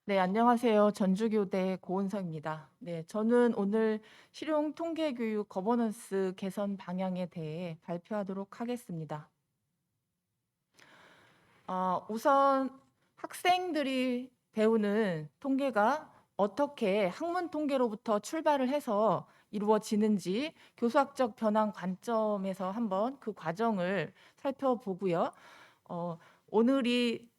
네, 안녕하세요. 전주교대 고은성입니다. 네, 저는 오늘 실용 통계 교육 거버넌스 개선 방향에 대해 발표하도록 하겠습니다. 우선 학생들이 배우는 통계가 어떻게 학문 통계로부터 출발을 해서 이루어지는지 교수학적 변환 관점에서 한번 그 과정을 살펴보고요. 어, 오늘이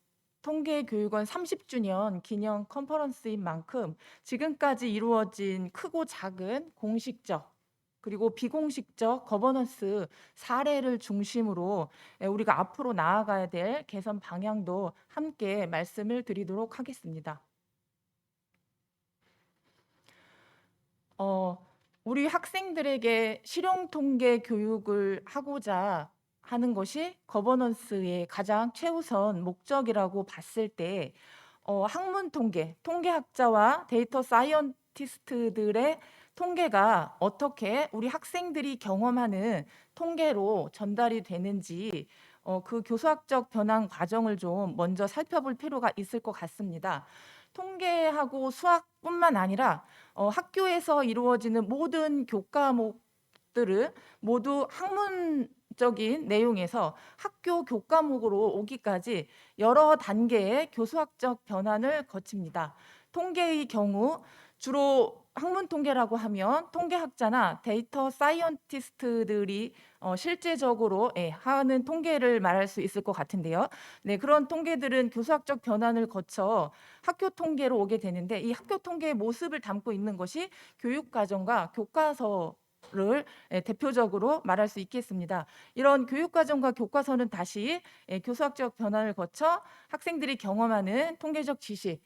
통계교육원 30주년 기념 컨퍼런스인 만큼 지금까지 이루어진 크고 작은 공식적 그리고 비공식적 거버넌스 사례를 중심으로 우리가 앞으로 나아가야 될 개선 방향도 함께 말씀을 드리도록 하겠습니다. 어, 우리 학생들에게 실용 통계 교육을 하고자 하는 것이 거버넌스의 가장 최우선 목적이라고 봤을 때 학문 통계, 통계학자와 데이터 사이언티스트들의 통계가 어떻게 우리 학생들이 경험하는 통계로 전달이 되는지 그 교수학적 변환 과정을 좀 먼저 살펴볼 필요가 있을 것 같습니다. 통계하고 수학뿐만 아니라 학교에서 이루어지는 모든 교과목들은 모두 학문적인 내용에서 학교 교과목으로 오기까지 여러 단계의 교수학적 변환을 거칩니다. 통계의 경우 주로 학문 통계라고 하면 통계학자나 데이터 사이언티스트들이 실제적으로 하는 통계를 말할 수 있을 것 같은데요. 네, 그런 통계들은 교수학적 변환을 거쳐 학교 통계로 오게 되는데 이 학교 통계의 모습을 담고 있는 것이 교육과정과 교과서를 대표적으로 말할 수 있겠습니다. 이런 교육과정과 교과서는 다시 교수학적 변환을 거쳐 학생들이 경험하는 통계적 지식이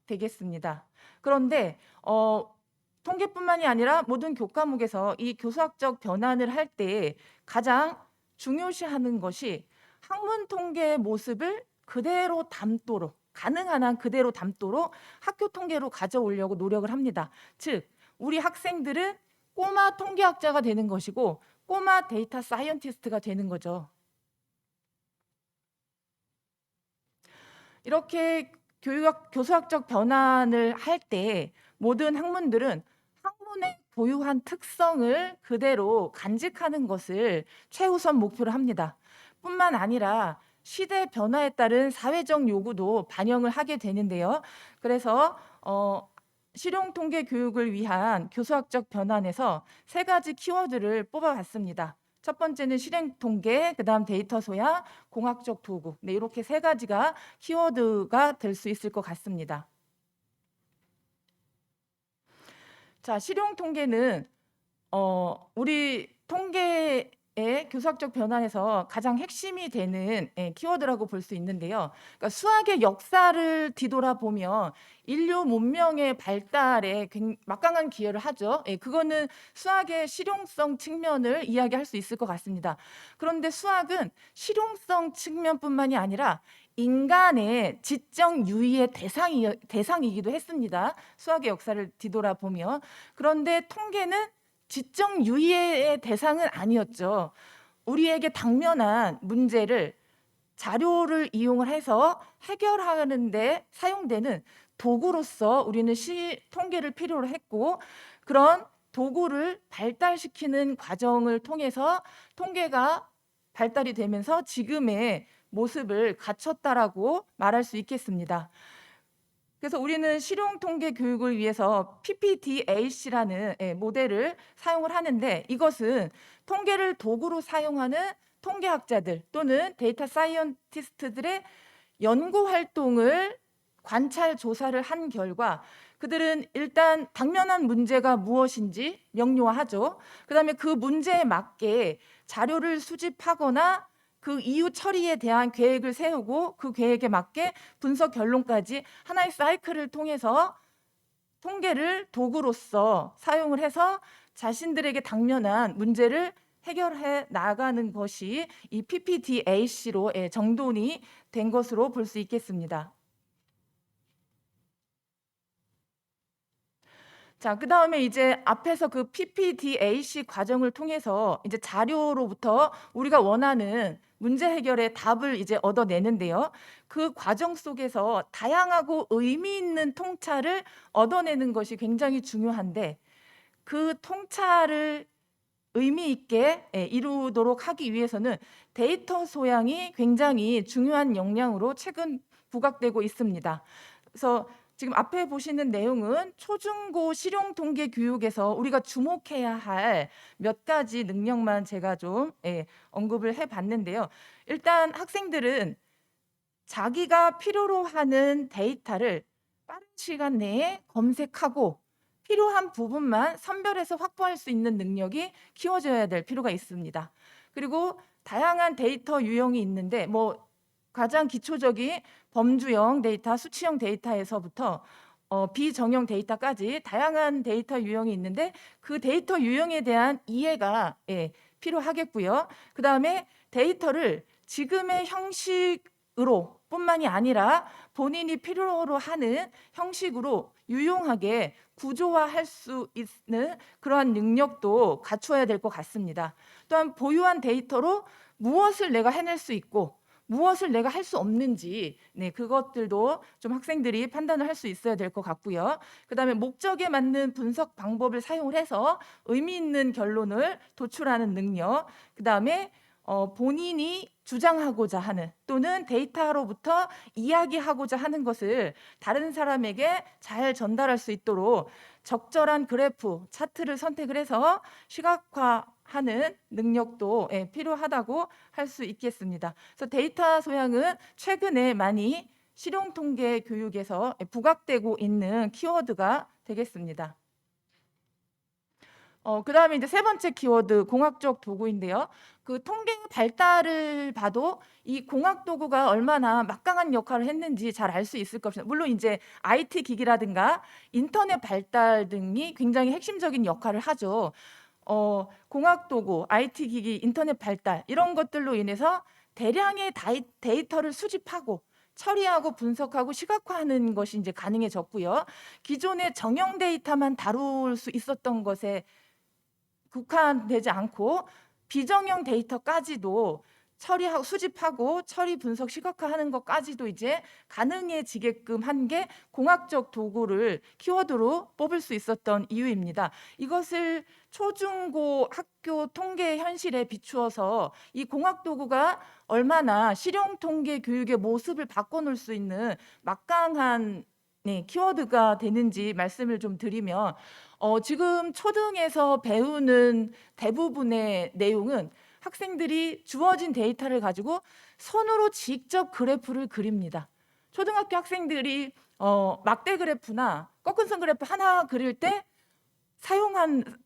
되겠습니다. 그런데 통계뿐만이 아니라 모든 교과목에서 이 교수학적 변환을 할 때 가장 중요시하는 것이 학문 통계의 모습을 그대로 담도록 가능한 한 그대로 담도록 학교 통계로 가져오려고 노력을 합니다. 즉 우리 학생들은 꼬마 통계학자가 되는 것이고 꼬마 데이터 사이언티스트가 되는 거죠. 이렇게 교수학적 변환을 할 때 모든 학문들은 학문의 고유한 특성을 그대로 간직하는 것을 최우선 목표로 합니다. 뿐만 아니라 시대 변화에 따른 사회적 요구도 반영을 하게 되는데요. 그래서 실용 통계 교육을 위한 교수학적 변환에서 세 가지 키워드를 뽑아봤습니다. 첫 번째는 실행 통계, 그다음 데이터 소양, 공학적 도구. 네, 이렇게 세 가지가 키워드가 될 수 있을 것 같습니다. 자, 실용 통계는 우리 통계의 교수학적 변환에서 가장 핵심이 되는 키워드라고 볼 수 있는데요. 그러니까 수학의 역사를 뒤돌아보면 인류 문명의 발달에 막강한 기여를 하죠. 그거는 수학의 실용성 측면을 이야기할 수 있을 것 같습니다. 그런데 수학은 실용성 측면뿐만이 아니라 인간의 지적 유의의 대상이기도 했습니다. 수학의 역사를 뒤돌아보면. 그런데 통계는 지적 유의의 대상은 아니었죠. 우리에게 당면한 문제를 자료를 이용을 해서 해결하는 데 사용되는 도구로서 우리는 통계를 필요로 했고 그런 도구를 발달시키는 과정을 통해서 통계가 발달이 되면서 지금의 모습을 갖췄다라고 말할 수 있겠습니다. 그래서 우리는 실용 통계 교육을 위해서 PPDAC라는 모델을 사용을 하는데 이것은 통계를 도구로 사용하는 통계학자들 또는 데이터 사이언티스트들의 연구 활동을 관찰 조사를 한 결과 그들은 일단 당면한 문제가 무엇인지 명료하죠. 그다음에 그 문제에 맞게 자료를 수집하거나 그 이후 처리에 대한 계획을 세우고 그 계획에 맞게 분석 결론까지 하나의 사이클을 통해서 통계를 도구로서 사용을 해서 자신들에게 당면한 문제를 해결해 나가는 것이 이 PPDAC로 정돈이 된 것으로 볼 수 있겠습니다. 자, 그다음에 이제 앞에서 그 PPDAC 과정을 통해서 이제 자료로부터 우리가 원하는 문제 해결의 답을 이제 얻어내는데요. 그 과정 속에서 다양하고 의미 있는 통찰을 얻어내는 것이 굉장히 중요한데, 그 통찰을 의미 있게 이루도록 하기 위해서는 데이터 소양이 굉장히 중요한 역량으로 최근 부각되고 있습니다. 그래서 지금 앞에 보시는 내용은 초중고 실용 통계 교육에서 우리가 주목해야 할 몇 가지 능력만 제가 좀 언급을 해봤는데요. 일단 학생들은 자기가 필요로 하는 데이터를 빠른 시간 내에 검색하고 필요한 부분만 선별해서 확보할 수 있는 능력이 키워져야 될 필요가 있습니다. 그리고 다양한 데이터 유형이 있는데 가장 기초적인 범주형 데이터, 수치형 데이터에서부터 비정형 데이터까지 다양한 데이터 유형이 있는데 그 데이터 유형에 대한 이해가 필요하겠고요. 그다음에 데이터를 지금의 형식으로 뿐만이 아니라 본인이 필요로 하는 형식으로 유용하게 구조화할 수 있는 그러한 능력도 갖추어야 될 것 같습니다. 또한 보유한 데이터로 무엇을 내가 해낼 수 있고 무엇을 내가 할 수 없는지 그것들도 좀 학생들이 판단을 할 수 있어야 될 것 같고요. 그다음에 목적에 맞는 분석 방법을 사용을 해서 의미 있는 결론을 도출하는 능력, 그다음에 본인이 주장하고자 하는 또는 데이터로부터 이야기하고자 하는 것을 다른 사람에게 잘 전달할 수 있도록 적절한 그래프, 차트를 선택을 해서 시각화하는 능력도 필요하다고 할 수 있겠습니다. 그래서 데이터 소양은 최근에 많이 실용통계 교육에서 부각되고 있는 키워드가 되겠습니다. 그다음에 이제 세 번째 키워드 공학적 도구인데요. 그 통계 발달을 봐도 이 공학 도구가 얼마나 막강한 역할을 했는지 잘 알 수 있을 것입니다. 물론 이제 IT 기기라든가 인터넷 발달 등이 굉장히 핵심적인 역할을 하죠. 공학 도구, IT 기기, 인터넷 발달 이런 것들로 인해서 대량의 데이터를 수집하고 처리하고 분석하고 시각화하는 것이 이제 가능해졌고요. 기존의 정형 데이터만 다룰 수 있었던 것에 국한되지 않고 비정형 데이터까지도 처리하고 수집하고 처리 분석 시각화하는 것까지도 이제 가능해지게끔 한 게 공학적 도구를 키워드로 뽑을 수 있었던 이유입니다. 이것을 초중고 학교 통계 현실에 비추어서 이 공학 도구가 얼마나 실용 통계 교육의 모습을 바꿔놓을 수 있는 막강한 키워드가 되는지 말씀을 좀 드리면 지금 초등에서 배우는 대부분의 내용은 학생들이 주어진 데이터를 가지고 손으로 직접 그래프를 그립니다. 초등학교 학생들이 막대 그래프나 꺾은선 그래프 하나 그릴 때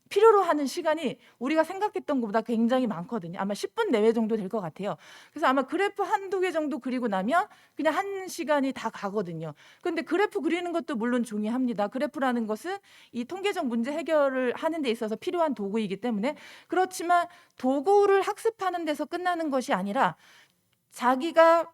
필요로 하는 시간이 우리가 생각했던 것보다 굉장히 많거든요. 아마 10분 내외 정도 될 것 같아요. 그래서 아마 그래프 한두 개 정도 그리고 나면 그냥 1시간이 다 가거든요. 근데 그래프 그리는 것도 물론 중요합니다. 그래프라는 것은 이 통계적 문제 해결을 하는 데 있어서 필요한 도구이기 때문에 그렇지만 도구를 학습하는 데서 끝나는 것이 아니라 자기가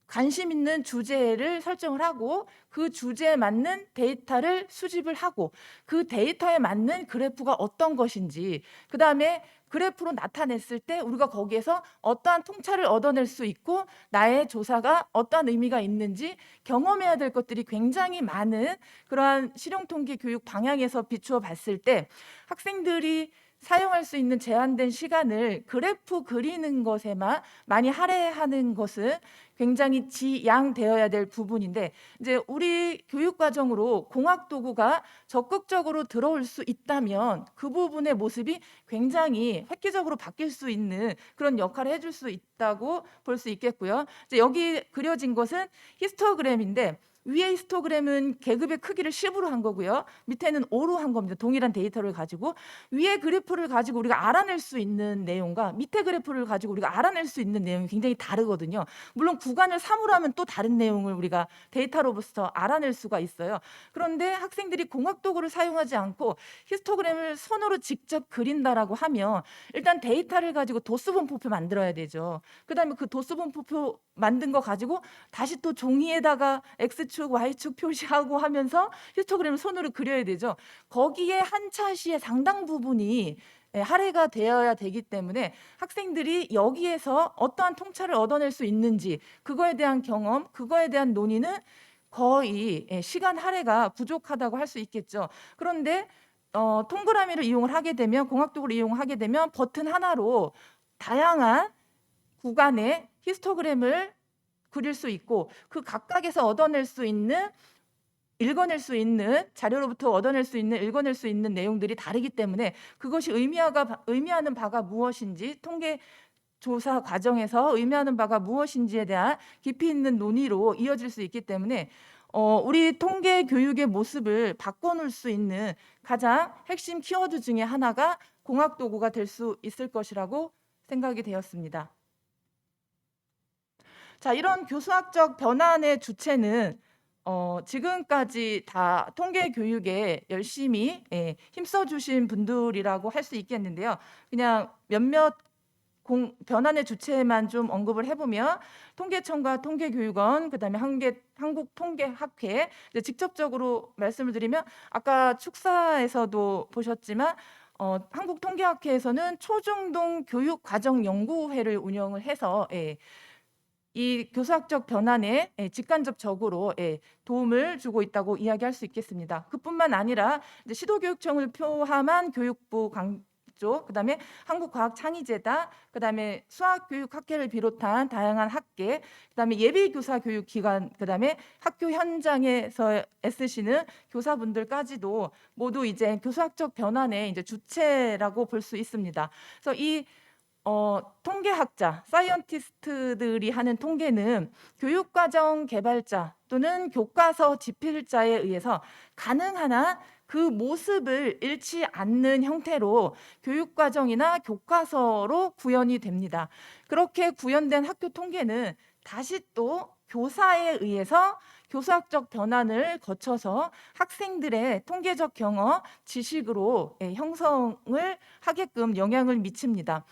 관심 있는 주제를 설정을 하고 그 주제에 맞는 데이터를 수집을 하고 그 데이터에 맞는 그래프가 어떤 것인지 그다음에 그래프로 나타냈을 때 우리가 거기에서 어떠한 통찰을 얻어낼 수 있고 나의 조사가 어떠한 의미가 있는지 경험해야 될 것들이 굉장히 많은 그러한 실용통계 교육 방향에서 비추어 봤을 때 학생들이 사용할 수 있는 제한된 시간을 그래프 그리는 것에만 많이 할애하는 것은 굉장히 지양되어야 될 부분인데 이제 우리 교육 과정으로 공학 도구가 적극적으로 들어올 수 있다면 그 부분의 모습이 굉장히 획기적으로 바뀔 수 있는 그런 역할을 해줄 수 있다고 볼 수 있겠고요. 이제 여기 그려진 것은 히스토그램인데 위에 히스토그램은 계급의 크기를 10으로 한 거고요. 밑에는 5로 한 겁니다. 동일한 데이터를 가지고 위에 그래프를 가지고 우리가 알아낼 수 있는 내용과 밑에 그래프를 가지고 우리가 알아낼 수 있는 내용이 굉장히 다르거든요. 물론 구간을 3으로 하면 또 다른 내용을 우리가 데이터로부터 알아낼 수가 있어요. 그런데 학생들이 공학 도구를 사용하지 않고 히스토그램을 손으로 직접 그린다라고 하면 일단 데이터를 가지고 도수분포표 만들어야 되죠. 그다음에 그 도수분포표 만든 거 가지고 다시 또 종이에다가 X축 X축, Y축 표시하고 하면서 히스토그램을 손으로 그려야 되죠. 거기에 한 차시의 상당 부분이 할애가 되어야 되기 때문에 학생들이 여기에서 어떠한 통찰을 얻어낼 수 있는지, 그거에 대한 경험, 그거에 대한 논의는 거의 시간 할애가 부족하다고 할 수 있겠죠. 그런데 동그라미를 이용을 하게 되면, 공학도구를 이용하게 되면 버튼 하나로 다양한 구간의 히스토그램을 그릴 수 있고, 그 각각에서 얻어낼 수 있는, 읽어낼 수 있는, 자료로부터 얻어낼 수 있는, 읽어낼 수 있는 내용들이 다르기 때문에 그것이 의미하는 바가 무엇인지, 통계 조사 과정에서 의미하는 바가 무엇인지에 대한 깊이 있는 논의로 이어질 수 있기 때문에 우리 통계 교육의 모습을 바꿔놓을 수 있는 가장 핵심 키워드 중에 하나가 공학도구가 될 수 있을 것이라고 생각이 되었습니다. 자, 이런 교수학적 변환의 주체는 지금까지 다 통계 교육에 열심히 힘써주신 분들이라고 할 수 있겠는데요. 그냥 몇몇 변환의 주체만 좀 언급을 해보면 통계청과 통계교육원, 그다음에 한국통계학회, 직접적으로 말씀을 드리면 아까 축사에서도 보셨지만 한국통계학회에서는 초중등 교육과정연구회를 운영을 해서 이 교수학적 변환에 직간접적으로 도움을 주고 있다고 이야기할 수 있겠습니다. 그뿐만 아니라 시도교육청을 포함한 교육부 쪽, 그다음에 한국과학창의재단, 그다음에 수학교육학회를 비롯한 다양한 학계, 그다음에 예비교사교육기관, 그다음에 학교 현장에서 애쓰시는 교사분들까지도 모두 이제 교수학적 변환의 이제 주체라고 볼 수 있습니다. 그래서 이 통계학자, 사이언티스트들이 하는 통계는 교육과정 개발자 또는 교과서 집필자에 의해서 가능한 한 그 모습을 잃지 않는 형태로 교육과정이나 교과서로 구현이 됩니다. 그렇게 구현된 학교 통계는 다시 또 교사에 의해서 교수학적 변환을 거쳐서 학생들의 통계적 경험, 지식으로 형성을 하게끔 영향을 미칩니다.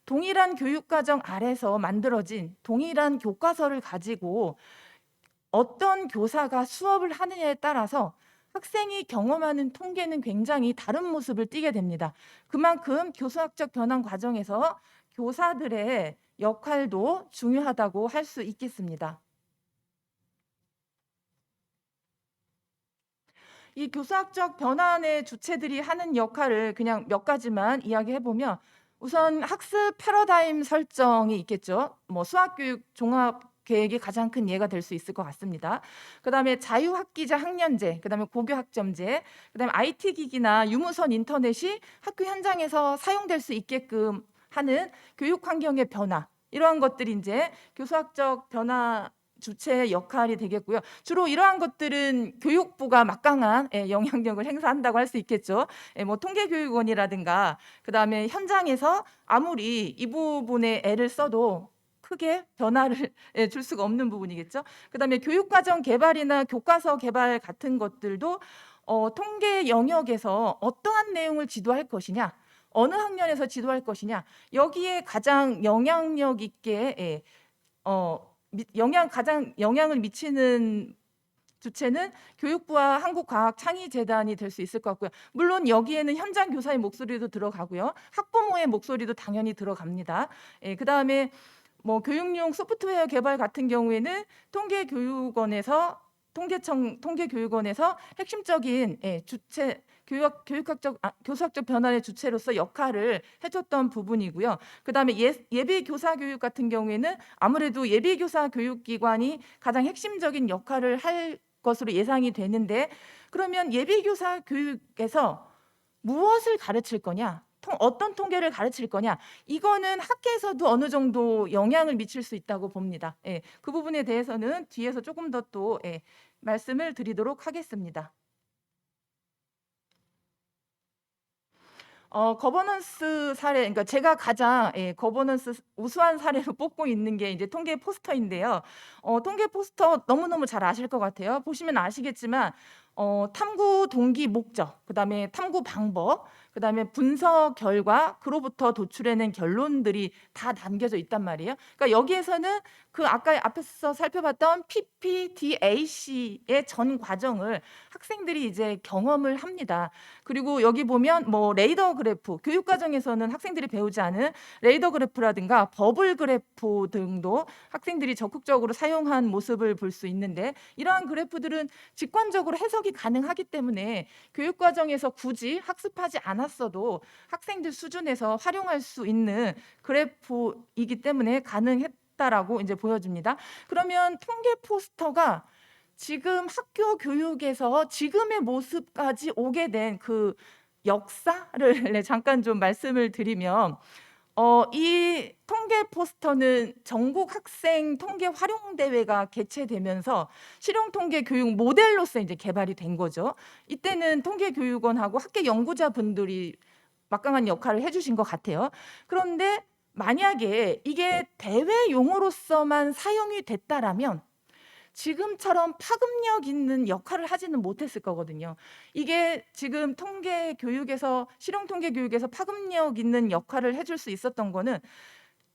동일한 교육과정 아래서 만들어진 동일한 교과서를 가지고 어떤 교사가 수업을 하느냐에 따라서 학생이 경험하는 통계는 굉장히 다른 모습을 띠게 됩니다. 그만큼 교수학적 변환 과정에서 교사들의 역할도 중요하다고 할 수 있겠습니다. 이 교수학적 변환의 주체들이 하는 역할을 그냥 몇 가지만 이야기해보면, 우선 학습 패러다임 설정이 있겠죠. 수학교육 종합 계획이 가장 큰 예가 될 수 있을 것 같습니다. 그다음에 자유학기제 학년제, 그다음에 고교학점제, 그다음에 IT 기기나 유무선 인터넷이 학교 현장에서 사용될 수 있게끔 하는 교육 환경의 변화, 이러한 것들이 이제 교수학적 변화 주체의 역할이 되겠고요. 주로 이러한 것들은 교육부가 막강한 영향력을 행사한다고 할 수 있겠죠. 통계교육원이라든가 그다음에 현장에서 아무리 이 부분에 애를 써도 크게 변화를 줄 수가 없는 부분이겠죠. 그다음에 교육과정 개발이나 교과서 개발 같은 것들도 통계 영역에서 어떠한 내용을 지도할 것이냐, 어느 학년에서 지도할 것이냐, 여기에 가장 영향력 있게 가장 영향을 미치는 주체는 교육부와 한국과학창의재단이 될 수 있을 것 같고요. 물론 여기에는 현장 교사의 목소리도 들어가고요. 학부모의 목소리도 당연히 들어갑니다. 그다음에 교육용 소프트웨어 개발 같은 경우에는 통계교육원에서 핵심적인 주체, 교수학적 변환의 주체로서 역할을 해줬던 부분이고요. 그다음에 예비교사 교육 같은 경우에는 아무래도 예비교사 교육기관이 가장 핵심적인 역할을 할 것으로 예상이 되는데, 그러면 예비교사 교육에서 무엇을 가르칠 거냐, 어떤 통계를 가르칠 거냐, 이거는 학계에서도 어느 정도 영향을 미칠 수 있다고 봅니다. 그 부분에 대해서는 뒤에서 조금 더 또 말씀을 드리도록 하겠습니다. 거버넌스 사례, 그러니까 제가 가장 거버넌스 우수한 사례로 뽑고 있는 게 이제 통계 포스터인데요. 통계 포스터 너무너무 잘 아실 것 같아요. 보시면 아시겠지만 탐구 동기 목적, 그다음에 탐구 방법, 그다음에 분석 결과, 그로부터 도출해낸 결론들이 다 남겨져 있단 말이에요. 그러니까 여기에서는 그 아까 앞에서 살펴봤던 PPDAC의 전 과정을 학생들이 이제 경험을 합니다. 그리고 여기 보면 뭐 레이더 그래프, 교육 과정에서는 학생들이 배우지 않은 레이더 그래프라든가 버블 그래프 등도 학생들이 적극적으로 사용한 모습을 볼 수 있는데, 이러한 그래프들은 직관적으로 해석이 가능하기 때문에 교육 과정에서 굳이 학습하지 않았어도 학생들 수준에서 활용할 수 있는 그래프이기 때문에 가능했다라고 이제 보여집니다. 그러면 통계 포스터가 지금 학교 교육에서 지금의 모습까지 오게 된 그 역사를 네, 잠깐 좀 말씀을 드리면, 이 통계 포스터는 전국 학생 통계 활용 대회가 개최되면서 실용 통계 교육 모델로서 이제 개발이 된 거죠. 이때는 통계 교육원하고 학계 연구자분들이 막강한 역할을 해주신 것 같아요. 그런데 만약에 이게 대회 용어로서만 사용이 됐다라면 지금처럼 파급력 있는 역할을 하지는 못했을 거거든요. 이게 지금 통계 교육에서, 실용 통계 교육에서 파급력 있는 역할을 해줄 수 있었던 거는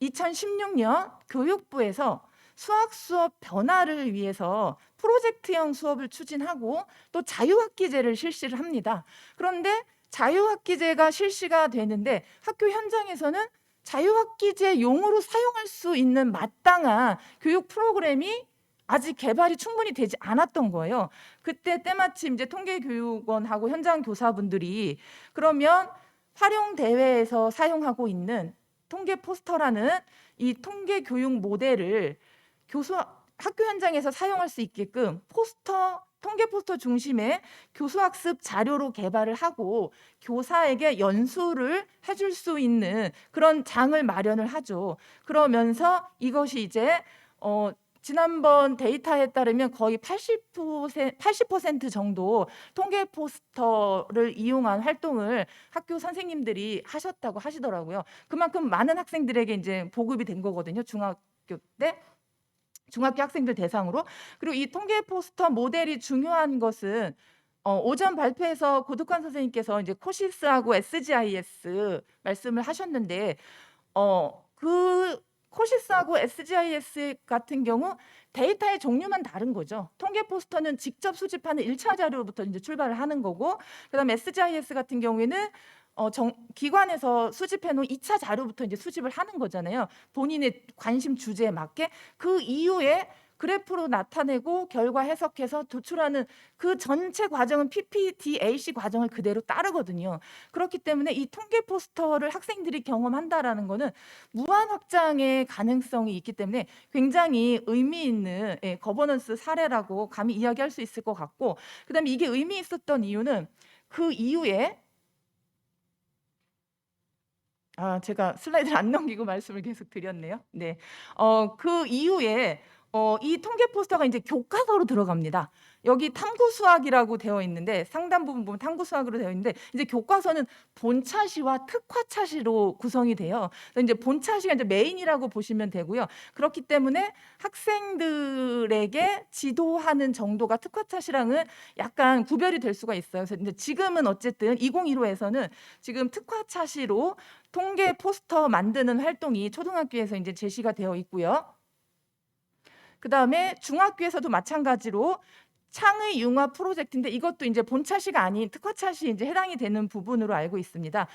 2016년 교육부에서 수학 수업 변화를 위해서 프로젝트형 수업을 추진하고 또 자유학기제를 실시를 합니다. 그런데 자유학기제가 실시가 되는데 학교 현장에서는 자유학기제 용어로 사용할 수 있는 마땅한 교육 프로그램이 아직 개발이 충분히 되지 않았던 거예요. 그때 때마침 이제 통계교육원하고 현장 교사분들이 그러면 활용 대회에서 사용하고 있는 통계 포스터라는 이 통계 교육 모델을 학교 현장에서 사용할 수 있게끔 통계 포스터 중심의 교수학습 자료로 개발을 하고 교사에게 연수를 해줄 수 있는 그런 장을 마련을 하죠. 그러면서 이것이 이제 지난번 데이터에 따르면 거의 80% 정도 통계 포스터를 이용한 활동을 학교 선생님들이 하셨다고 하시더라고요. 그만큼 많은 학생들에게 이제 보급이 된 거거든요. 중학교 학생들 대상으로. 그리고 이 통계 포스터 모델이 중요한 것은 오전 발표에서 고득환 선생님께서 이제 코시스하고 SGIS 말씀을 하셨는데 그 코시스하고 SGIS 같은 경우 데이터의 종류만 다른 거죠. 통계 포스터는 직접 수집하는 1차 자료부터 이제 출발을 하는 거고, 그다음에 SGIS 같은 경우에는 기관에서 수집해 놓은 2차 자료부터 이제 수집을 하는 거잖아요. 본인의 관심 주제에 맞게 그 이후에 그래프로 나타내고 결과 해석해서 도출하는 그 전체 과정은 PPDAC 과정을 그대로 따르거든요. 그렇기 때문에 이 통계 포스터를 학생들이 경험한다라는 거는 무한 확장의 가능성이 있기 때문에 굉장히 의미 있는 거버넌스 사례라고 감히 이야기할 수 있을 것 같고, 그다음에 이게 의미 있었던 이유는 그 이후에 제가 슬라이드를 안 넘기고 말씀을 계속 드렸네요. 네. 그 이후에 이 통계 포스터가 이제 교과서로 들어갑니다. 여기 탐구 수학이라고 되어 있는데 상단 부분 보면 탐구 수학으로 되어 있는데 이제 교과서는 본차시와 특화차시로 구성이 돼요. 그래서 이제 본차시가 이제 메인이라고 보시면 되고요. 그렇기 때문에 학생들에게 지도하는 정도가 특화차시랑은 약간 구별이 될 수가 있어요. 그래서 이제 지금은 어쨌든 2015에서는 지금 특화차시로 통계 포스터 만드는 활동이 초등학교에서 이제 제시가 되어 있고요. 그다음에 중학교에서도 마찬가지로 창의 융합 프로젝트인데 이것도 이제 본차시가 아닌 특화차시 이제 해당이 되는 부분으로 알고 있습니다.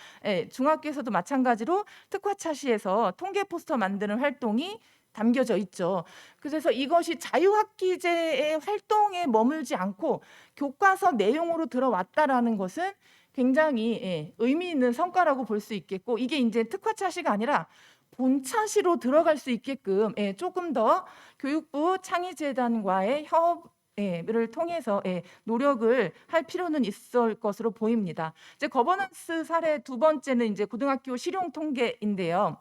중학교에서도 마찬가지로 특화차시에서 통계 포스터 만드는 활동이 담겨져 있죠. 그래서 이것이 자유학기제의 활동에 머물지 않고 교과서 내용으로 들어왔다라는 것은 굉장히 의미 있는 성과라고 볼 수 있겠고, 이게 이제 특화차시가 아니라 본차시로 들어갈 수 있게끔 조금 더 교육부 창의재단과의 협업을 통해서 노력을 할 필요는 있을 것으로 보입니다. 이제 거버넌스 사례 두 번째는 이제 고등학교 실용 통계인데요.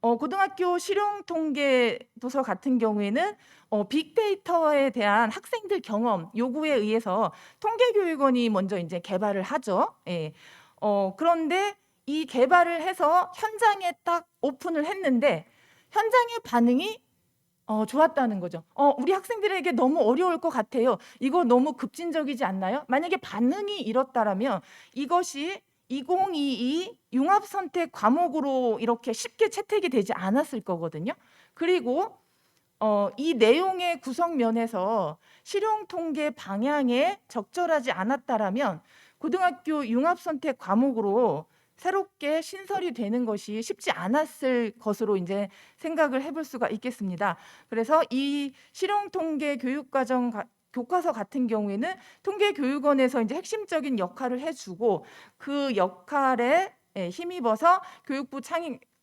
고등학교 실용 통계 도서 같은 경우에는 빅데이터에 대한 학생들 경험 요구에 의해서 통계교육원이 먼저 이제 개발을 하죠. 그런데 이 개발을 해서 현장에 딱 오픈을 했는데 현장의 반응이 좋았다는 거죠. 우리 학생들에게 너무 어려울 것 같아요. 이거 너무 급진적이지 않나요? 만약에 반응이 이렇다라면 이것이 2022 융합선택 과목으로 이렇게 쉽게 채택이 되지 않았을 거거든요. 그리고 이 내용의 구성면에서 실용통계 방향에 적절하지 않았다라면 고등학교 융합선택 과목으로 새롭게 신설이 되는 것이 쉽지 않았을 것으로 이제 생각을 해볼 수가 있겠습니다. 그래서 이 실용통계 교육과정 교과서 같은 경우에는 통계교육원에서 이제 핵심적인 역할을 해주고 그 역할에 힘입어서 교육부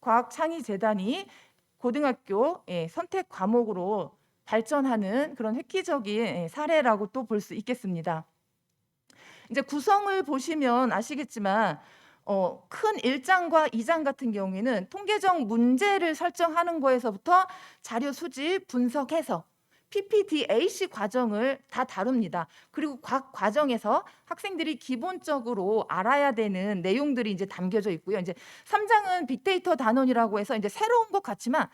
과학창의재단이 고등학교 선택 과목으로 발전하는 그런 획기적인 사례라고 또 볼 수 있겠습니다. 이제 구성을 보시면 아시겠지만 큰 1장과 2장 같은 경우에는 통계적 문제를 설정하는 거에서부터 자료 수집, 분석, 해석, PPDAC 과정을 다 다룹니다. 그리고 각 과정에서 학생들이 기본적으로 알아야 되는 내용들이 이제 담겨져 있고요. 이제 3장은 빅데이터 단원이라고 해서 이제 새로운 것 같지만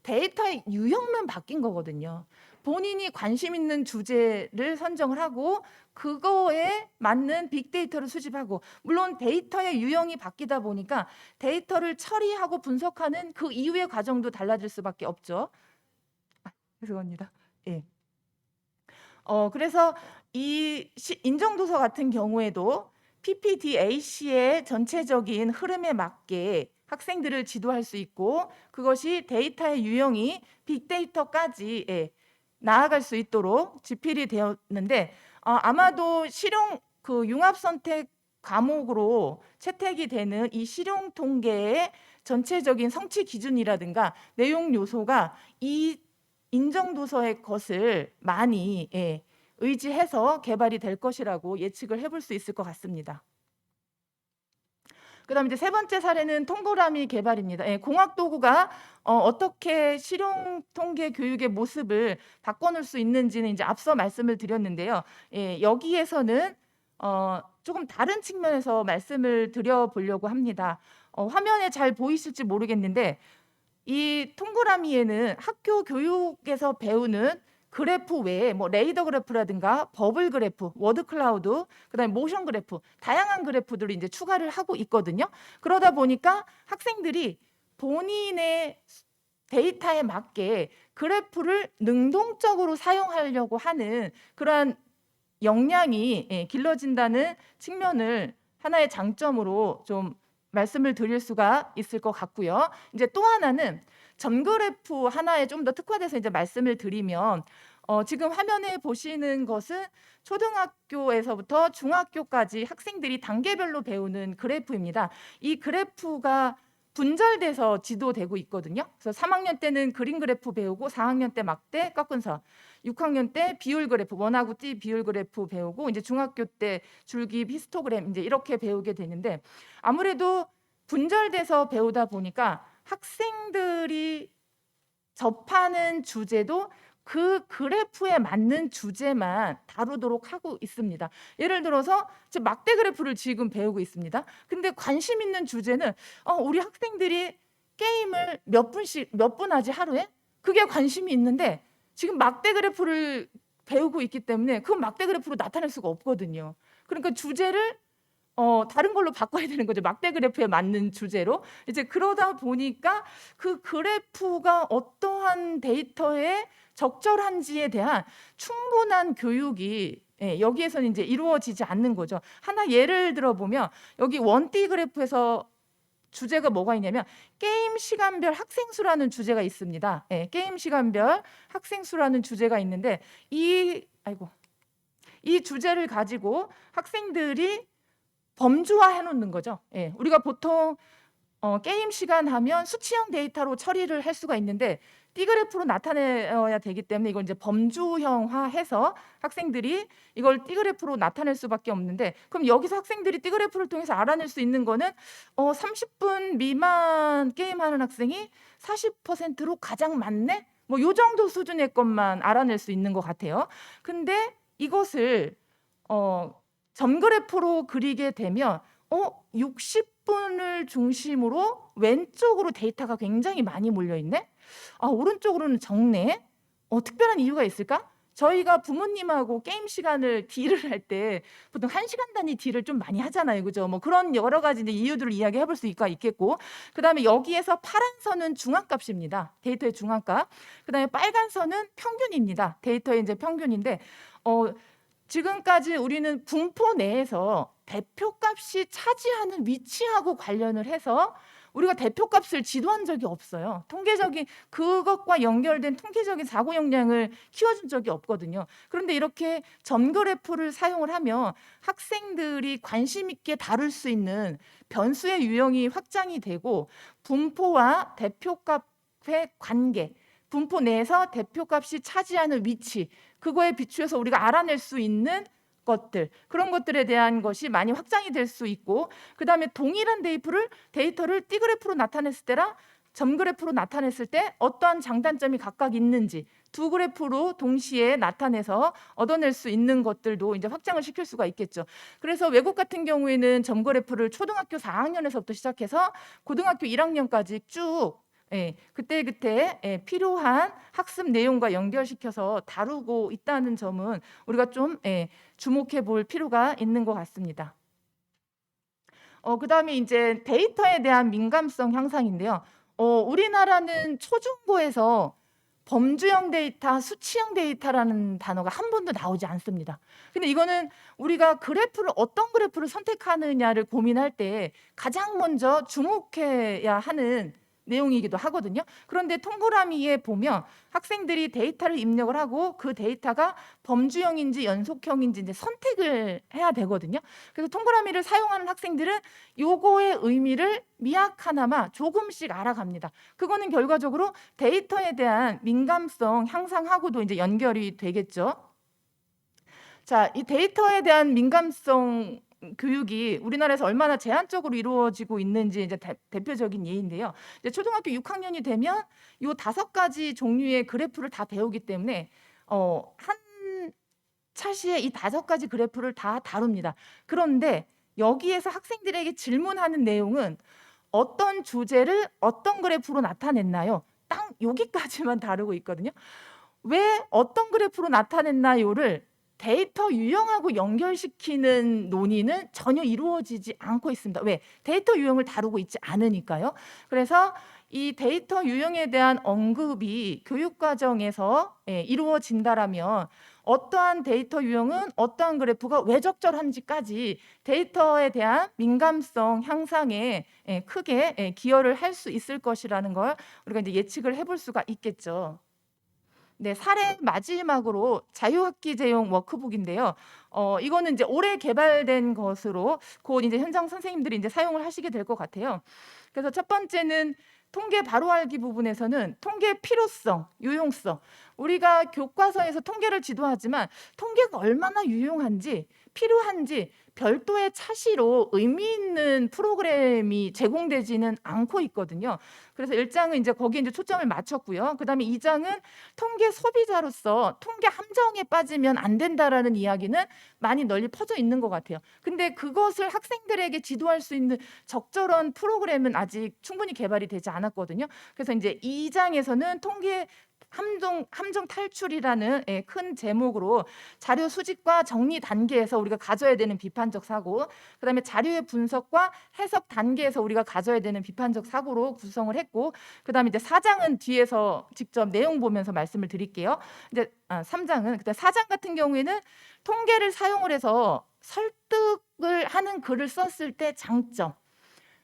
데이터의 유형만 바뀐 거거든요. 본인이 관심 있는 주제를 선정을 하고 그거에 맞는 빅데이터를 수집하고, 물론 데이터의 유형이 바뀌다 보니까 데이터를 처리하고 분석하는 그 이후의 과정도 달라질 수밖에 없죠. 죄송합니다. 예. 그래서 이 인정도서 같은 경우에도 PPDAC의 전체적인 흐름에 맞게 학생들을 지도할 수 있고 그것이 데이터의 유형이 빅데이터까지 나아갈 수 있도록 지필이 되었는데 아마도 실용 융합선택 과목으로 채택이 되는 이 실용통계의 전체적인 성취 기준이라든가 내용 요소가 이 인정도서의 것을 많이 의지해서 개발이 될 것이라고 예측을 해볼 수 있을 것 같습니다. 그다음 이제 세 번째 사례는 동그라미 개발입니다. 공학도구가 어떻게 실용통계 교육의 모습을 바꿔놓을 수 있는지는 이제 앞서 말씀을 드렸는데요. 여기에서는 조금 다른 측면에서 말씀을 드려보려고 합니다. 화면에 잘 보이실지 모르겠는데 이 동그라미에는 학교 교육에서 배우는 그래프 외에 뭐 레이더 그래프라든가 버블 그래프, 워드 클라우드, 그다음에 모션 그래프, 다양한 그래프들을 이제 추가를 하고 있거든요. 그러다 보니까 학생들이 본인의 데이터에 맞게 그래프를 능동적으로 사용하려고 하는 그러한 역량이 길러진다는 측면을 하나의 장점으로 좀 말씀을 드릴 수가 있을 것 같고요. 이제 또 하나는 점그래프 하나에 좀 더 특화돼서 이제 말씀을 드리면 지금 화면에 보시는 것은 초등학교에서부터 중학교까지 학생들이 단계별로 배우는 그래프입니다. 이 그래프가 분절돼서 지도되고 있거든요. 그래서 3학년 때는 그림 그래프 배우고 4학년 때 막대, 꺾은 선, 6학년 때 비율 그래프, 원하고 띠 비율 그래프 배우고 이제 중학교 때 줄기, 히스토그램 이제 이렇게 배우게 되는데 아무래도 분절돼서 배우다 보니까 학생들이 접하는 주제도 그 그래프에 맞는 주제만 다루도록 하고 있습니다. 예를 들어서 지금 막대 그래프를 지금 배우고 있습니다. 근데 관심 있는 주제는 우리 학생들이 게임을 몇 분 하지 하루에? 그게 관심이 있는데 지금 막대 그래프를 배우고 있기 때문에 그 막대 그래프로 나타낼 수가 없거든요. 그러니까 주제를 다른 걸로 바꿔야 되는 거죠. 막대 그래프에 맞는 주제로. 이제 그러다 보니까 그 그래프가 어떠한 데이터에 적절한지에 대한 충분한 교육이 여기에서는 이제 이루어지지 않는 거죠. 하나 예를 들어 보면 여기 원띠 그래프에서 주제가 뭐가 있냐면 게임 시간별 학생 수라는 주제가 있습니다. 게임 시간별 학생 수라는 주제가 있는데 이 주제를 가지고 학생들이 범주화해 놓는 거죠. 우리가 보통 게임 시간 하면 수치형 데이터로 처리를 할 수가 있는데 띠그래프로 나타내야 되기 때문에 이걸 이제 범주형화해서 학생들이 이걸 띠그래프로 나타낼 수밖에 없는데, 그럼 여기서 학생들이 띠그래프를 통해서 알아낼 수 있는 거는 30분 미만 게임하는 학생이 40%로 가장 많네? 뭐 요 정도 수준의 것만 알아낼 수 있는 것 같아요. 근데 이것을 점그래프로 그리게 되면 60분을 중심으로 왼쪽으로 데이터가 굉장히 많이 몰려 있네. 오른쪽으로는 적네. 특별한 이유가 있을까? 저희가 부모님하고 게임 시간을 딜을 할 때 보통 1시간 단위 딜을 좀 많이 하잖아요. 그죠? 뭐 그런 여러 가지 이제 이유들을 이야기해 볼 수 있겠고, 그다음에 여기에서 파란 선은 중앙값입니다. 데이터의 중앙값. 그다음에 빨간 선은 평균입니다. 데이터의 이제 평균인데, 지금까지 우리는 분포 내에서 대표값이 차지하는 위치하고 관련을 해서 우리가 대표값을 지도한 적이 없어요. 통계적인 그것과 연결된 통계적인 사고 역량을 키워준 적이 없거든요. 그런데 이렇게 점그래프를 사용을 하면 학생들이 관심 있게 다룰 수 있는 변수의 유형이 확장이 되고, 분포와 대표값의 관계, 분포 내에서 대표값이 차지하는 위치, 그거에 비추어서 우리가 알아낼 수 있는 것들, 그런 것들에 대한 것이 많이 확장이 될 수 있고, 그다음에 동일한 데이터를 T그래프로 나타냈을 때랑 점그래프로 나타냈을 때 어떠한 장단점이 각각 있는지 두 그래프로 동시에 나타내서 얻어낼 수 있는 것들도 이제 확장을 시킬 수가 있겠죠. 그래서 외국 같은 경우에는 점그래프를 초등학교 4학년에서부터 시작해서 고등학교 1학년까지 쭉 그때그때 필요한 학습 내용과 연결시켜서 다루고 있다는 점은 우리가 좀 주목해 볼 필요가 있는 것 같습니다. 그다음에 이제 데이터에 대한 민감성 향상인데요. 우리나라는 초중고에서 범주형 데이터, 수치형 데이터라는 단어가 한 번도 나오지 않습니다. 근데 이거는 우리가 어떤 그래프를 선택하느냐를 고민할 때 가장 먼저 주목해야 하는 내용이기도 하거든요. 그런데 동그라미에 보면 학생들이 데이터를 입력을 하고 그 데이터가 범주형인지 연속형인지 이제 선택을 해야 되거든요. 그래서 동그라미를 사용하는 학생들은 요거의 의미를 미약하나마 조금씩 알아갑니다. 그거는 결과적으로 데이터에 대한 민감성 향상하고도 이제 연결이 되겠죠. 자, 이 데이터에 대한 민감성 교육이 우리나라에서 얼마나 제한적으로 이루어지고 있는지 이제 대표적인 예인데요. 이제 초등학교 6학년이 되면 요 5가지 종류의 그래프를 다 배우기 때문에 한 차시에 이 5가지 그래프를 다 다룹니다. 그런데 여기에서 학생들에게 질문하는 내용은 어떤 주제를 어떤 그래프로 나타냈나요? 딱 여기까지만 다루고 있거든요. 왜 어떤 그래프로 나타냈나요를 데이터 유형하고 연결시키는 논의는 전혀 이루어지지 않고 있습니다. 왜? 데이터 유형을 다루고 있지 않으니까요. 그래서 이 데이터 유형에 대한 언급이 교육과정에서 이루어진다라면 어떠한 데이터 유형은 어떠한 그래프가 왜 적절한지까지 데이터에 대한 민감성 향상에 크게 기여를 할 수 있을 것이라는 걸 우리가 이제 예측을 해볼 수가 있겠죠. 네, 사례 마지막으로 자유학기제용 워크북인데요. 이거는 이제 올해 개발된 것으로 곧 이제 현장 선생님들이 이제 사용을 하시게 될 것 같아요. 그래서 첫 번째는 통계 바로 알기 부분에서는 통계 필요성, 유용성. 우리가 교과서에서 통계를 지도하지만 통계가 얼마나 유용한지, 필요한지 별도의 차시로 의미 있는 프로그램이 제공되지는 않고 있거든요. 그래서 1장은 이제 거기에 이제 초점을 맞췄고요. 그다음에 2장은 통계 소비자로서 통계 함정에 빠지면 안 된다라는 이야기는 많이 널리 퍼져 있는 것 같아요. 근데 그것을 학생들에게 지도할 수 있는 적절한 프로그램은 아직 충분히 개발이 되지 않았거든요. 그래서 이제 2장에서는 통계 함정 탈출이라는 큰 제목으로 자료 수집과 정리 단계에서 우리가 가져야 되는 비판적 사고, 그다음에 자료의 분석과 해석 단계에서 우리가 가져야 되는 비판적 사고로 구성을 했고, 그다음에 이제 4장은 뒤에서 직접 내용 보면서 말씀을 드릴게요. 이제 3장은 그때 4장 같은 경우에는 통계를 사용을 해서 설득을 하는 글을 썼을 때 장점,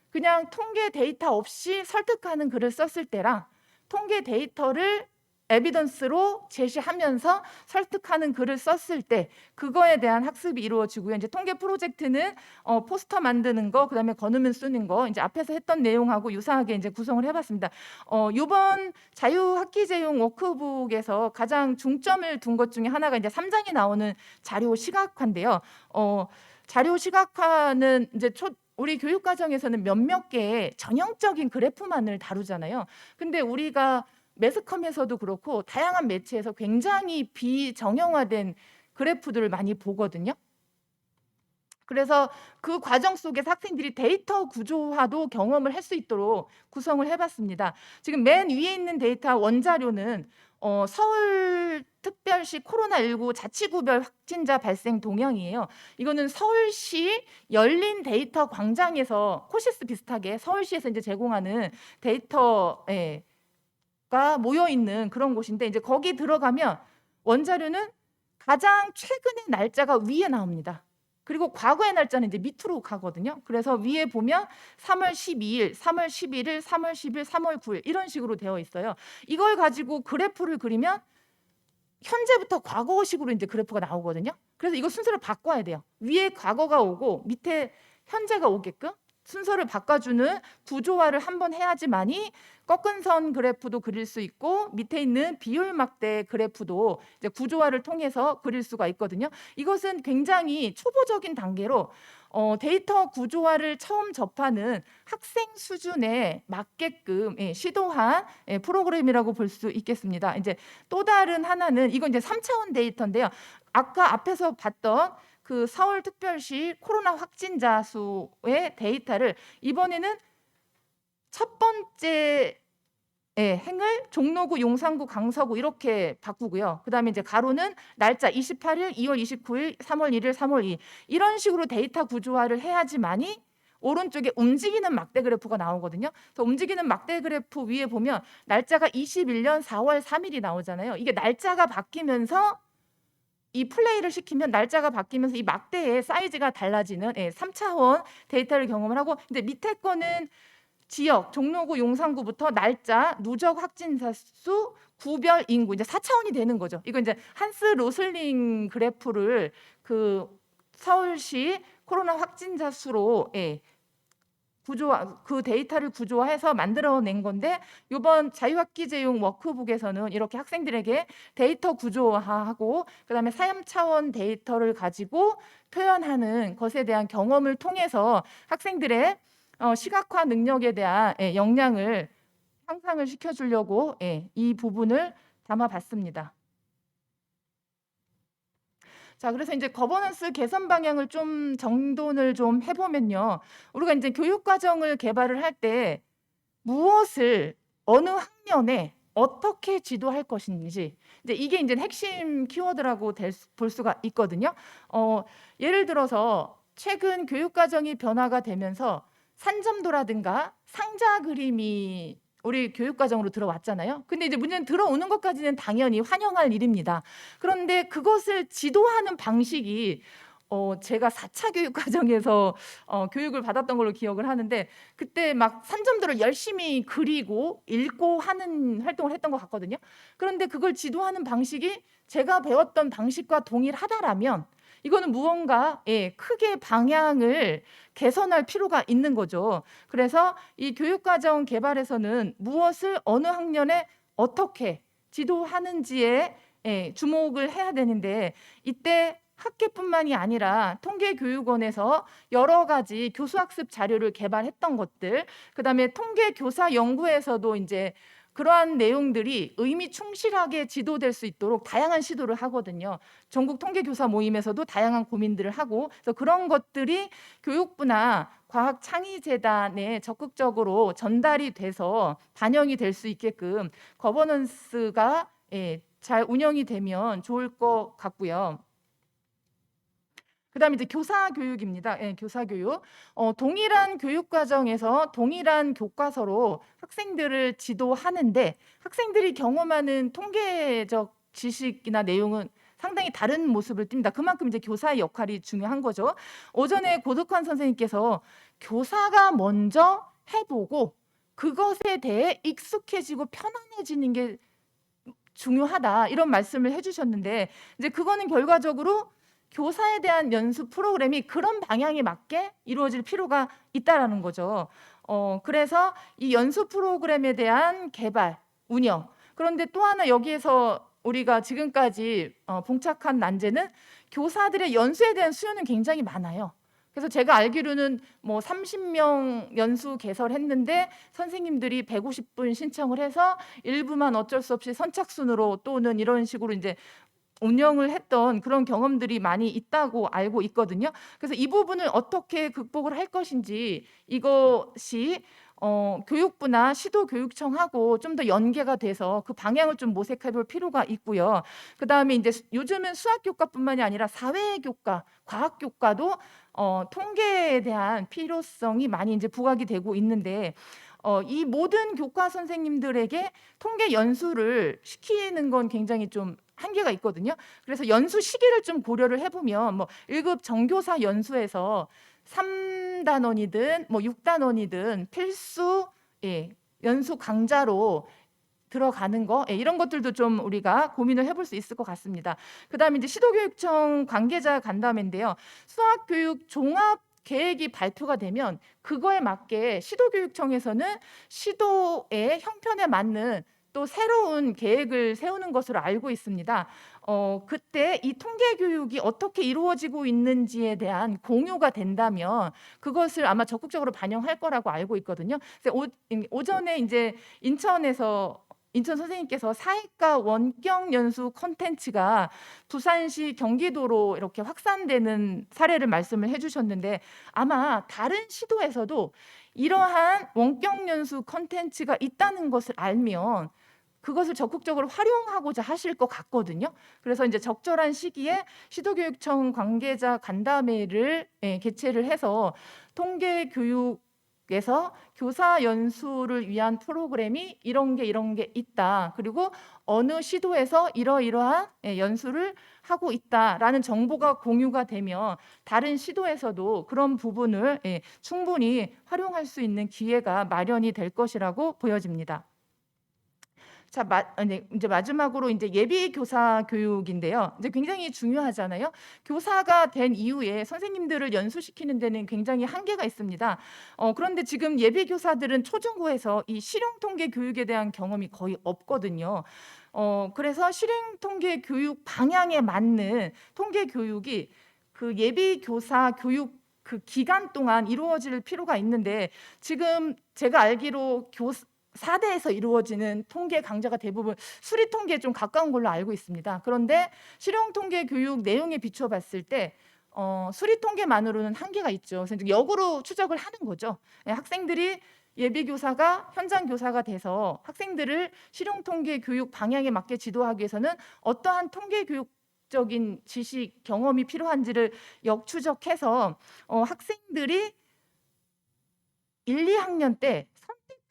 그냥 통계 데이터 없이 설득하는 글을 썼을 때랑 통계 데이터를 에비던스로 제시하면서 설득하는 글을 썼을 때 그거에 대한 학습이 이루어지고요. 이제 통계 프로젝트는 포스터 만드는 거, 그다음에 거누면 쓰는 거, 이제 앞에서 했던 내용하고 유사하게 이제 구성을 해봤습니다. 이번 자유학기제용 워크북에서 가장 중점을 둔 것 중에 하나가 이제 3장에 나오는 자료 시각화인데요. 자료 시각화는 이제 우리 교육과정에서는 몇몇 개의 전형적인 그래프만을 다루잖아요. 근데 우리가 매스컴에서도 그렇고 다양한 매체에서 굉장히 비정형화된 그래프들을 많이 보거든요. 그래서 그 과정 속에서 학생들이 데이터 구조화도 경험을 할 수 있도록 구성을 해봤습니다. 지금 맨 위에 있는 데이터 원자료는 서울특별시 코로나19 자치구별 확진자 발생 동향이에요. 이거는 서울시 열린 데이터 광장에서 코시스 비슷하게 서울시에서 이제 제공하는 데이터가 모여 있는 그런 곳인데, 이제 거기 들어가면 원자료는 가장 최근의 날짜가 위에 나옵니다. 그리고 과거의 날짜는 이제 밑으로 가거든요. 그래서 위에 보면 3월 12일, 3월 11일, 3월 10일, 3월 9일 이런 식으로 되어 있어요. 이걸 가지고 그래프를 그리면 현재부터 과거식으로 이제 그래프가 나오거든요. 그래서 이거 순서를 바꿔야 돼요. 위에 과거가 오고 밑에 현재가 오게끔 순서를 바꿔주는 구조화를 한번 해야지만이 꺾은 선 그래프도 그릴 수 있고 밑에 있는 비율 막대 그래프도 이제 구조화를 통해서 그릴 수가 있거든요. 이것은 굉장히 초보적인 단계로 데이터 구조화를 처음 접하는 학생 수준에 맞게끔 시도한 프로그램이라고 볼 수 있겠습니다. 이제 또 다른 하나는 이건 이제 3차원 데이터인데요. 아까 앞에서 봤던 그 서울특별시 코로나 확진자 수의 데이터를 이번에는 첫 번째 행을 종로구, 용산구, 강서구 이렇게 바꾸고요. 그다음에 이제 가로는 날짜 28일, 2월 29일, 3월 1일, 3월 2일 이런 식으로 데이터 구조화를 해야지만이 오른쪽에 움직이는 막대 그래프가 나오거든요. 그래서 움직이는 막대 그래프 위에 보면 날짜가 21년 4월 3일이 나오잖아요. 이게 날짜가 바뀌면서 이 플레이를 시키면 날짜가 바뀌면서 이 막대의 사이즈가 달라지는 3차원 데이터를 경험을 하고, 근데 밑에 거는 지역, 종로구, 용산구부터 날짜, 누적 확진자 수, 구별 인구 이제 4차원이 되는 거죠. 이거 이제 한스 로슬링 그래프를 그 서울시 코로나 확진자 수로 그 데이터를 구조화해서 만들어낸 건데, 이번 자유학기제용 워크북에서는 이렇게 학생들에게 데이터 구조화하고 그다음에 3차원 데이터를 가지고 표현하는 것에 대한 경험을 통해서 학생들의 시각화 능력에 대한 역량을 향상을 시켜주려고 이 부분을 담아봤습니다. 자, 그래서 이제 거버넌스 개선 방향을 좀 정돈을 좀 해보면요. 우리가 이제 교육 과정을 개발을 할 때 무엇을 어느 학년에 어떻게 지도할 것인지, 이제 이게 이제 핵심 키워드라고 볼 수가 있거든요. 예를 들어서 최근 교육 과정이 변화가 되면서 산점도라든가 상자 그림이 우리 교육 과정으로 들어왔잖아요. 근데 이제 문제는 들어오는 것까지는 당연히 환영할 일입니다. 그런데 그것을 지도하는 방식이 제가 4차 교육 과정에서 교육을 받았던 걸로 기억을 하는데, 그때 막 산점들을 열심히 그리고 읽고 하는 활동을 했던 것 같거든요. 그런데 그걸 지도하는 방식이 제가 배웠던 방식과 동일하다라면 이거는 무언가 크게 방향을 개선할 필요가 있는 거죠. 그래서 이 교육과정 개발에서는 무엇을 어느 학년에 어떻게 지도하는지에 주목을 해야 되는데, 이때 학계뿐만이 아니라 통계교육원에서 여러 가지 교수학습 자료를 개발했던 것들, 그다음에 통계교사연구에서도 이제 그러한 내용들이 의미 충실하게 지도될 수 있도록 다양한 시도를 하거든요. 전국 통계교사 모임에서도 다양한 고민들을 하고, 그래서 그런 것들이 교육부나 과학창의재단에 적극적으로 전달이 돼서 반영이 될 수 있게끔 거버넌스가 잘 운영이 되면 좋을 것 같고요. 그다음에 이제 교사 교육입니다. 교사 교육. 동일한 교육 과정에서 동일한 교과서로 학생들을 지도하는데 학생들이 경험하는 통계적 지식이나 내용은 상당히 다른 모습을 띱니다. 그만큼 이제 교사의 역할이 중요한 거죠. 오전에 고덕환 선생님께서 교사가 먼저 해보고 그것에 대해 익숙해지고 편안해지는 게 중요하다, 이런 말씀을 해주셨는데, 이제 그거는 결과적으로 교사에 대한 연수 프로그램이 그런 방향에 맞게 이루어질 필요가 있다라는 거죠. 그래서 이 연수 프로그램에 대한 개발, 운영. 그런데 또 하나 여기에서 우리가 지금까지 봉착한 난제는 교사들의 연수에 대한 수요는 굉장히 많아요. 그래서 제가 알기로는 뭐 30명 연수 개설했는데 선생님들이 150분 신청을 해서 일부만 어쩔 수 없이 선착순으로 또는 이런 식으로 이제 운영을 했던 그런 경험들이 많이 있다고 알고 있거든요. 그래서 이 부분을 어떻게 극복을 할 것인지, 이것이 교육부나 시도교육청하고 좀 더 연계가 돼서 그 방향을 좀 모색해 볼 필요가 있고요. 그다음에 이제 요즘은 수학 교과뿐만이 아니라 사회 교과, 과학 교과도 통계에 대한 필요성이 많이 이제 부각이 되고 있는데 이 모든 교과 선생님들에게 통계 연수를 시키는 건 굉장히 좀 한계가 있거든요. 그래서 연수 시기를 좀 고려를 해보면 뭐 1급 정교사 연수에서 3단원이든 뭐 6단원이든 필수 연수 강좌로 들어가는 거 이런 것들도 좀 우리가 고민을 해볼 수 있을 것 같습니다. 그다음에 이제 시도교육청 관계자 간담회인데요. 수학교육 종합 계획이 발표가 되면 그거에 맞게 시도교육청에서는 시도의 형편에 맞는 또 새로운 계획을 세우는 것으로 알고 있습니다. 그때 이 통계 교육이 어떻게 이루어지고 있는지에 대한 공유가 된다면 그것을 아마 적극적으로 반영할 거라고 알고 있거든요. 그래서 오전에 이제 인천 선생님께서 사회과 원격 연수 콘텐츠가 부산시 경기도로 이렇게 확산되는 사례를 말씀을 해주셨는데 아마 다른 시도에서도 이러한 원격 연수 콘텐츠가 있다는 것을 알면 그것을 적극적으로 활용하고자 하실 것 같거든요. 그래서 이제 적절한 시기에 시도교육청 관계자 간담회를 개최를 해서 통계 교육에서 교사 연수를 위한 프로그램이 이런 게 있다. 그리고 어느 시도에서 이러이러한 연수를 하고 있다라는 정보가 공유가 되면 다른 시도에서도 그런 부분을 충분히 활용할 수 있는 기회가 마련이 될 것이라고 보여집니다. 자, 이제 마지막으로 이제 예비 교사 교육인데요. 이제 굉장히 중요하잖아요. 교사가 된 이후에 선생님들을 연수시키는 데는 굉장히 한계가 있습니다. 그런데 지금 예비 교사들은 초중고에서 이 실용 통계 교육에 대한 경험이 거의 없거든요. 그래서 실용 통계 교육 방향에 맞는 통계 교육이 그 예비 교사 교육 그 기간 동안 이루어질 필요가 있는데 지금 제가 알기로 4대에서 이루어지는 통계 강좌가 대부분 수리 통계에 좀 가까운 걸로 알고 있습니다. 그런데 실용 통계 교육 내용에 비춰 봤을 때 수리 통계만으로는 한계가 있죠. 그래서 역으로 추적을 하는 거죠. 학생들이 예비 교사가 현장 교사가 돼서 학생들을 실용 통계 교육 방향에 맞게 지도하기 위해서는 어떠한 통계 교육적인 지식 경험이 필요한지를 역추적해서 학생들이 1, 2학년 때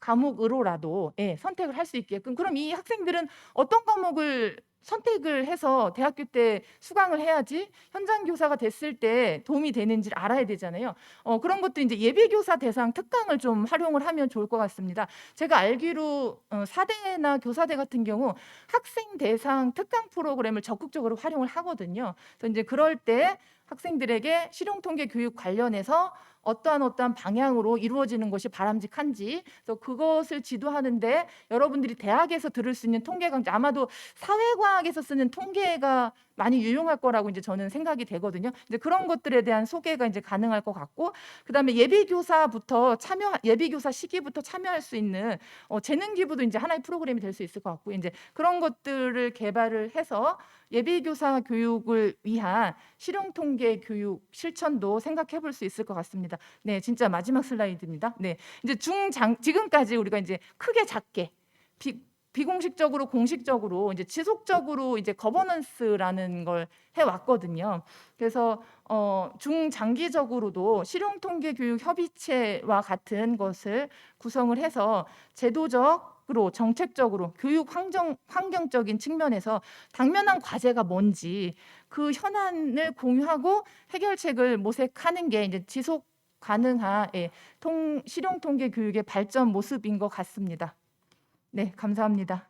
과목으로라도 선택을 할 수 있게끔 그럼 이 학생들은 어떤 과목을 선택을 해서 대학교 때 수강을 해야지 현장 교사가 됐을 때 도움이 되는지를 알아야 되잖아요. 그런 것도 이제 예비 교사 대상 특강을 좀 활용을 하면 좋을 것 같습니다. 제가 알기로 사대나 교사대 같은 경우 학생 대상 특강 프로그램을 적극적으로 활용을 하거든요. 그래서 이제 그럴 때 학생들에게 실용 통계 교육 관련해서 어떠한 방향으로 이루어지는 것이 바람직한지 그래서 그것을 지도하는데 여러분들이 대학에서 들을 수 있는 통계 강좌 아마도 사회과학에서 쓰는 통계가 많이 유용할 거라고 이제 저는 생각이 되거든요. 이제 그런 것들에 대한 소개가 이제 가능할 것 같고 그다음에 예비교사 시기부터 참여할 수 있는 재능 기부도 이제 하나의 프로그램이 될 수 있을 것 같고 이제 그런 것들을 개발을 해서 예비교사 교육을 위한 실용 통계 교육 실천도 생각해 볼 수 있을 것 같습니다. 네, 진짜 마지막 슬라이드입니다. 네, 이제 지금까지 우리가 이제 크게 작게 비공식적으로 공식적으로 이제 지속적으로 이제 거버넌스라는 걸 해왔거든요. 그래서 중장기적으로도 실용 통계 교육 협의체와 같은 것을 구성을 해서 제도적으로 정책적으로 교육 환경적인 측면에서 당면한 과제가 뭔지 그 현안을 공유하고 해결책을 모색하는 게 이제 지속 가능한 실용 통계 교육의 발전 모습인 것 같습니다. 네, 감사합니다.